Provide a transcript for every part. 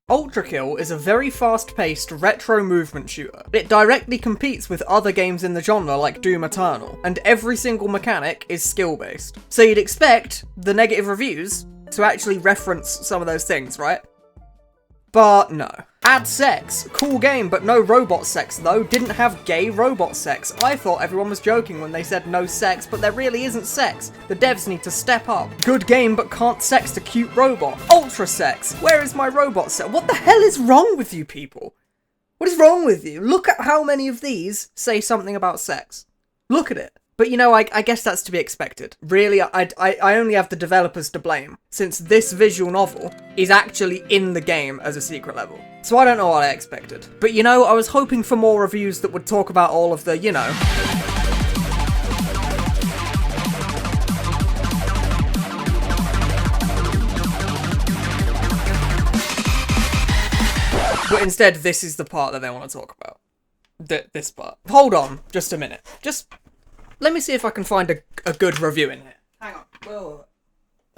Ultrakill is a very fast-paced, retro movement shooter. It directly competes with other games in the genre like Doom Eternal, and every single mechanic is skill-based. So you'd expect the negative reviews to actually reference some of those things, right? But no. Add sex. Cool game, but no robot sex though. Didn't have gay robot sex. I thought everyone was joking when they said no sex, but there really isn't sex. The devs need to step up. Good game, but can't sex the cute robot. Ultra sex. Where is my robot sex? What the hell is wrong with you people? What is wrong with you? Look at how many of these say something about sex. Look at it. But you know, I guess that's to be expected. Really, I only have the developers to blame, since this visual novel is actually in the game as a secret level. So I don't know what I expected. But you know, I was hoping for more reviews that would talk about all of the, you know... But instead, this is the part that they want to talk about. This part. Hold on, just a minute. Let me see if I can find a good review in here. Hang on. Whoa.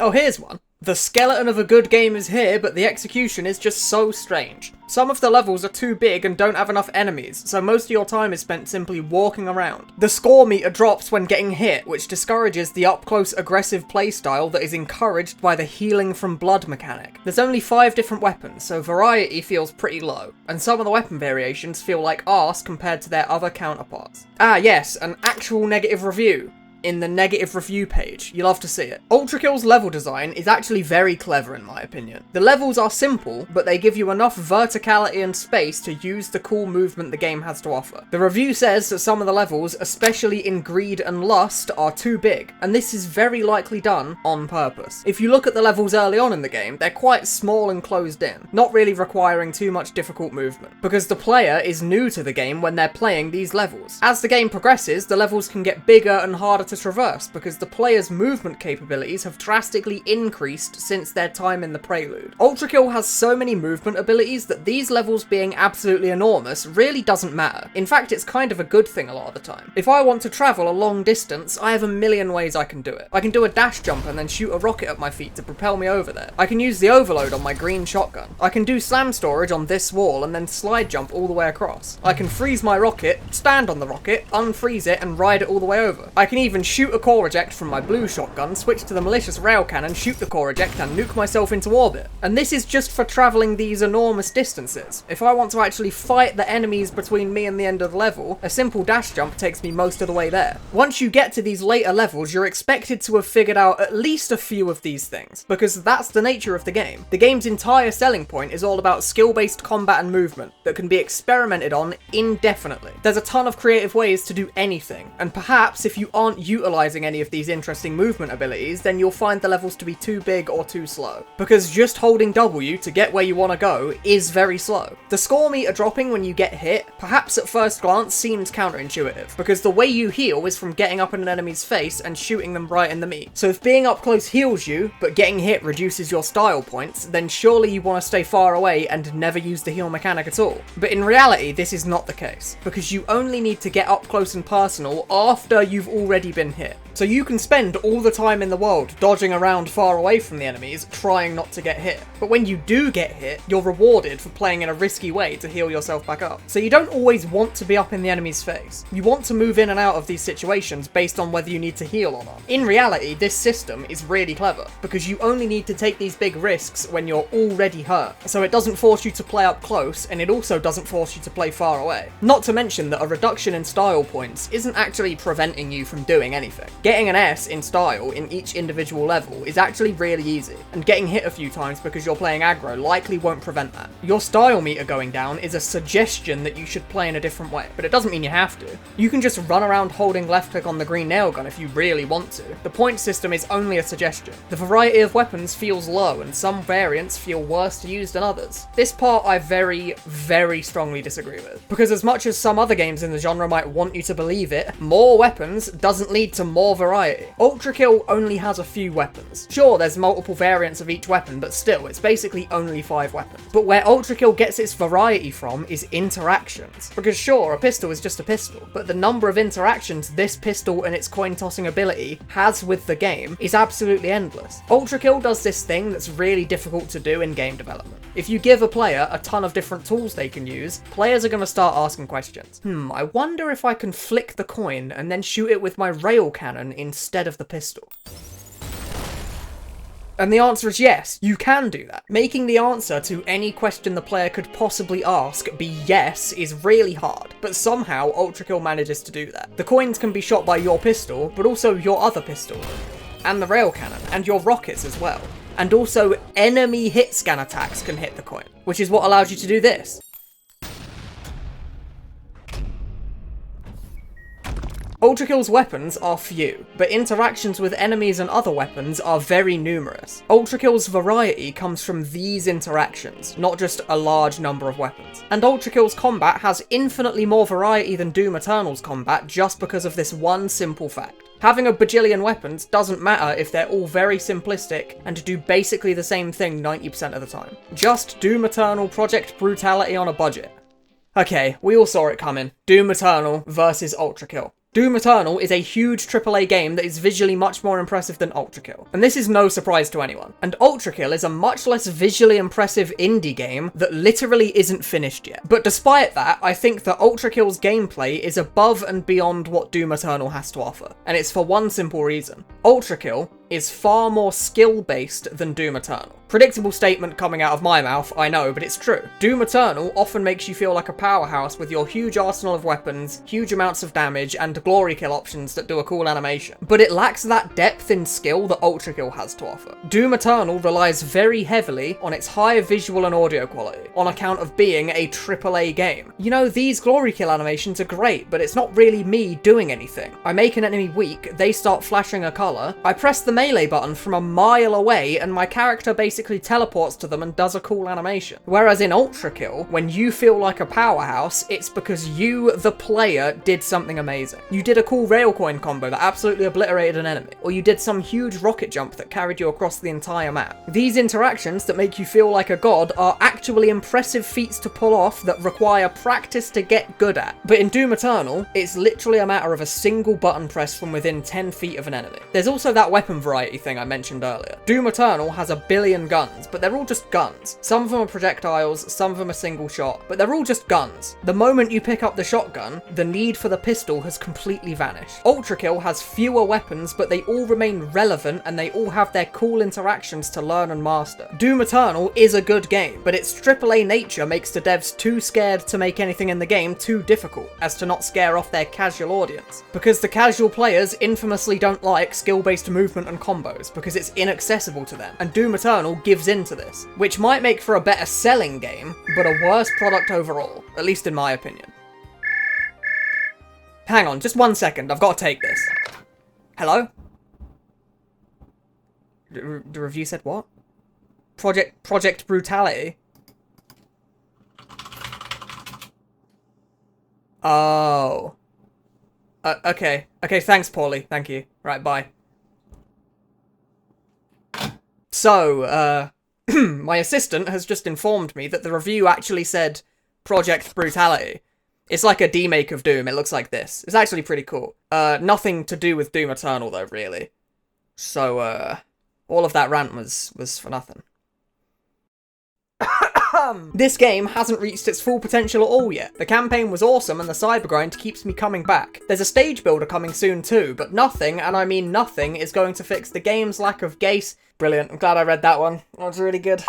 Oh, here's one. The skeleton of a good game is here, but the execution is just so strange. Some of the levels are too big and don't have enough enemies, so most of your time is spent simply walking around. The score meter drops when getting hit, which discourages the up-close aggressive playstyle that is encouraged by the healing from blood mechanic. There's only 5 different weapons, so variety feels pretty low, and some of the weapon variations feel like arse compared to their other counterparts. Ah yes, an actual negative review. In the negative review page. You'll love to see it. Ultrakill's level design is actually very clever in my opinion. The levels are simple, but they give you enough verticality and space to use the cool movement the game has to offer. The review says that some of the levels, especially in Greed and Lust, are too big, and this is very likely done on purpose. If you look at the levels early on in the game, they're quite small and closed in, not really requiring too much difficult movement, because the player is new to the game when they're playing these levels. As the game progresses, the levels can get bigger and harder to traverse because the player's movement capabilities have drastically increased since their time in the prelude. Ultrakill has so many movement abilities that these levels being absolutely enormous really doesn't matter. In fact, it's kind of a good thing a lot of the time. If I want to travel a long distance, I have a million ways I can do it. I can do a dash jump and then shoot a rocket at my feet to propel me over there. I can use the overload on my green shotgun. I can do slam storage on this wall and then slide jump all the way across. I can freeze my rocket, stand on the rocket, unfreeze it and ride it all the way over. I can even shoot a core eject from my blue shotgun, switch to the malicious rail cannon, shoot the core eject and nuke myself into orbit. And this is just for travelling these enormous distances. If I want to actually fight the enemies between me and the end of the level, a simple dash jump takes me most of the way there. Once you get to these later levels, you're expected to have figured out at least a few of these things, because that's the nature of the game. The game's entire selling point is all about skill-based combat and movement that can be experimented on indefinitely. There's a ton of creative ways to do anything, and perhaps if you aren't utilising any of these interesting movement abilities, then you'll find the levels to be too big or too slow. Because just holding W to get where you want to go is very slow. The score meter dropping when you get hit, perhaps at first glance seems counterintuitive, because the way you heal is from getting up in an enemy's face and shooting them right in the meat. So if being up close heals you, but getting hit reduces your style points, then surely you want to stay far away and never use the heal mechanic at all. But in reality, this is not the case, because you only need to get up close and personal after you've already been hit. So you can spend all the time in the world dodging around far away from the enemies, trying not to get hit. But when you do get hit, you're rewarded for playing in a risky way to heal yourself back up. So you don't always want to be up in the enemy's face. You want to move in and out of these situations based on whether you need to heal or not. In reality, this system is really clever, because you only need to take these big risks when you're already hurt. So it doesn't force you to play up close, and it also doesn't force you to play far away. Not to mention that a reduction in style points isn't actually preventing you from doing anything. Getting an S in style in each individual level is actually really easy, and getting hit a few times because you're playing aggro likely won't prevent that. Your style meter going down is a suggestion that you should play in a different way, but it doesn't mean you have to. You can just run around holding left click on the green nail gun if you really want to. The point system is only a suggestion. The variety of weapons feels low, and some variants feel worse to use than others. This part I very, very strongly disagree with, because as much as some other games in the genre might want you to believe it, more weapons doesn't lead to more more variety. Ultrakill only has a few weapons. Sure, there's multiple variants of each weapon, but still, it's basically only 5 weapons. But where Ultrakill gets its variety from is interactions. Because sure, a pistol is just a pistol, but the number of interactions this pistol and its coin tossing ability has with the game is absolutely endless. Ultrakill does this thing that's really difficult to do in game development. If you give a player a ton of different tools they can use, players are going to start asking questions. I wonder if I can flick the coin and then shoot it with my rail cannon instead of the pistol. And the answer is yes, you can do that. Making the answer to any question the player could possibly ask be yes is really hard, but somehow Ultrakill manages to do that. The coins can be shot by your pistol, but also your other pistol, and the rail cannon, and your rockets as well. And also enemy hit scan attacks can hit the coin, which is what allows you to do this. Ultrakill's weapons are few, but interactions with enemies and other weapons are very numerous. Ultrakill's variety comes from these interactions, not just a large number of weapons. And Ultrakill's combat has infinitely more variety than Doom Eternal's combat just because of this one simple fact. Having a bajillion weapons doesn't matter if they're all very simplistic and do basically the same thing 90% of the time. Just Doom Eternal Project Brutality on a budget. Okay, we all saw it coming. Doom Eternal versus Ultrakill. Doom Eternal is a huge AAA game that is visually much more impressive than Ultrakill, and this is no surprise to anyone. And Ultrakill is a much less visually impressive indie game that literally isn't finished yet. But despite that, I think that Ultrakill's gameplay is above and beyond what Doom Eternal has to offer, and it's for one simple reason. Ultrakill is far more skill-based than Doom Eternal. Predictable statement coming out of my mouth, I know, but it's true. Doom Eternal often makes you feel like a powerhouse with your huge arsenal of weapons, huge amounts of damage, and glory kill options that do a cool animation. But it lacks that depth in skill that Ultrakill has to offer. Doom Eternal relies very heavily on its high visual and audio quality, on account of being a AAA game. You know, these glory kill animations are great, but it's not really me doing anything. I make an enemy weak, they start flashing a colour, I press the melee button from a mile away, and my character basically teleports to them and does a cool animation. Whereas in Ultrakill, when you feel like a powerhouse, it's because you, the player, did something amazing. You did a cool railcoin combo that absolutely obliterated an enemy, or you did some huge rocket jump that carried you across the entire map. These interactions that make you feel like a god are actually impressive feats to pull off that require practice to get good at. But in Doom Eternal, it's literally a matter of a single button press from within 10 feet of an enemy. There's also that weapon variety thing I mentioned earlier. Doom Eternal has a billion guns, but they're all just guns. Some of them are projectiles, some of them are single shot, but they're all just guns. The moment you pick up the shotgun, the need for the pistol has completely vanished. Ultrakill has fewer weapons, but they all remain relevant and they all have their cool interactions to learn and master. Doom Eternal is a good game, but its AAA nature makes the devs too scared to make anything in the game too difficult, as to not scare off their casual audience. Because the casual players infamously don't like skill-based movement and combos, because it's inaccessible to them, and Doom Eternal gives into this, which might make for a better selling game, but a worse product overall, at least in my opinion. Hang on, just 1 second, I've got to take this. Hello? The review said what? Project Brutality? Oh. Okay. Okay, thanks, Paulie. Thank you. Right, bye. So, my assistant has just informed me that the review actually said Project Brutality. It's like a demake of Doom, it looks like this. It's actually pretty cool. Nothing to do with Doom Eternal though, really. So, all of that rant was for nothing. This game hasn't reached its full potential at all yet. The campaign was awesome and the cybergrind keeps me coming back. There's a stage builder coming soon too, but nothing, and I mean nothing, is going to fix the game's lack of gaze. Brilliant, I'm glad I read that one. That was really good.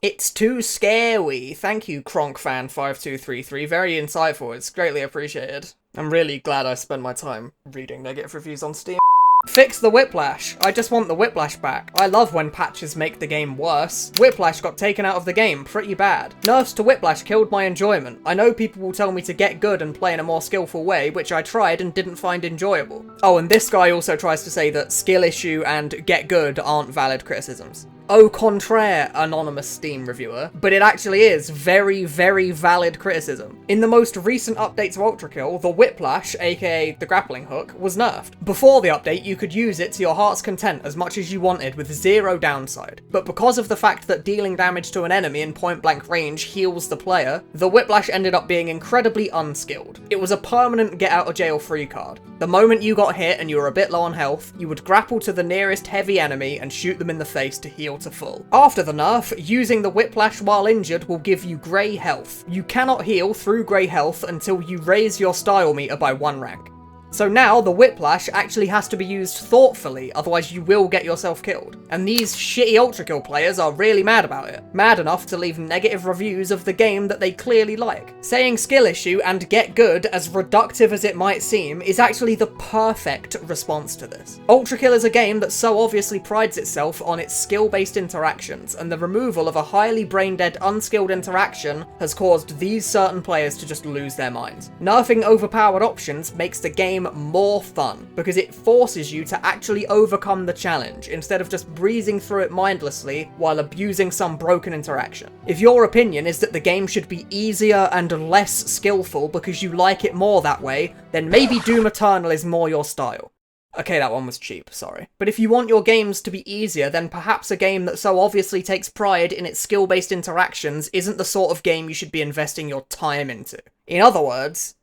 It's too scary. Thank you, KronkFan5233. Very insightful, it's greatly appreciated. I'm really glad I spent my time reading negative reviews on Steam. Fix the Whiplash. I just want the Whiplash back. I love when patches make the game worse. Whiplash got taken out of the game pretty bad. Nerfs to Whiplash killed my enjoyment. I know people will tell me to get good and play in a more skillful way, which I tried and didn't find enjoyable. Oh, and this guy also tries to say that skill issue and get good aren't valid criticisms. Au contraire, anonymous Steam reviewer, but it actually is very, very valid criticism. In the most recent update to Ultrakill, the Whiplash, aka the grappling hook, was nerfed. Before the update, you could use it to your heart's content as much as you wanted with zero downside. But because of the fact that dealing damage to an enemy in point blank range heals the player, the Whiplash ended up being incredibly unskilled. It was a permanent get out of jail free card. The moment you got hit and you were a bit low on health, you would grapple to the nearest heavy enemy and shoot them in the face to heal to full. After the nerf, using the Whiplash while injured will give you grey health. You cannot heal through grey health until you raise your style meter by 1 rank. So now, the Whiplash actually has to be used thoughtfully, otherwise you will get yourself killed. And these shitty Ultrakill players are really mad about it. Mad enough to leave negative reviews of the game that they clearly like. Saying skill issue and get good, as reductive as it might seem, is actually the perfect response to this. Ultrakill is a game that so obviously prides itself on its skill-based interactions, and the removal of a highly brain-dead, unskilled interaction has caused these certain players to just lose their minds. Nerfing overpowered options makes the game more fun, because it forces you to actually overcome the challenge, instead of just breezing through it mindlessly while abusing some broken interaction. If your opinion is that the game should be easier and less skillful because you like it more that way, then maybe Doom Eternal is more your style. Okay, that one was cheap, sorry. But if you want your games to be easier, then perhaps a game that so obviously takes pride in its skill-based interactions isn't the sort of game you should be investing your time into. In other words,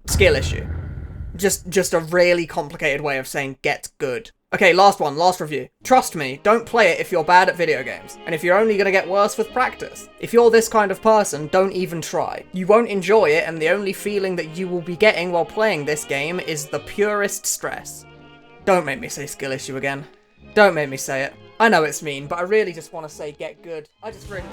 skill issue. Just a really complicated way of saying get good. Okay, last one, last review. Trust me, don't play it if you're bad at video games, and if you're only gonna get worse with practice. If you're this kind of person, don't even try. You won't enjoy it, and the only feeling that you will be getting while playing this game is the purest stress. Don't make me say skill issue again. Don't make me say it. I know it's mean, but I really just want to say get good. I just really...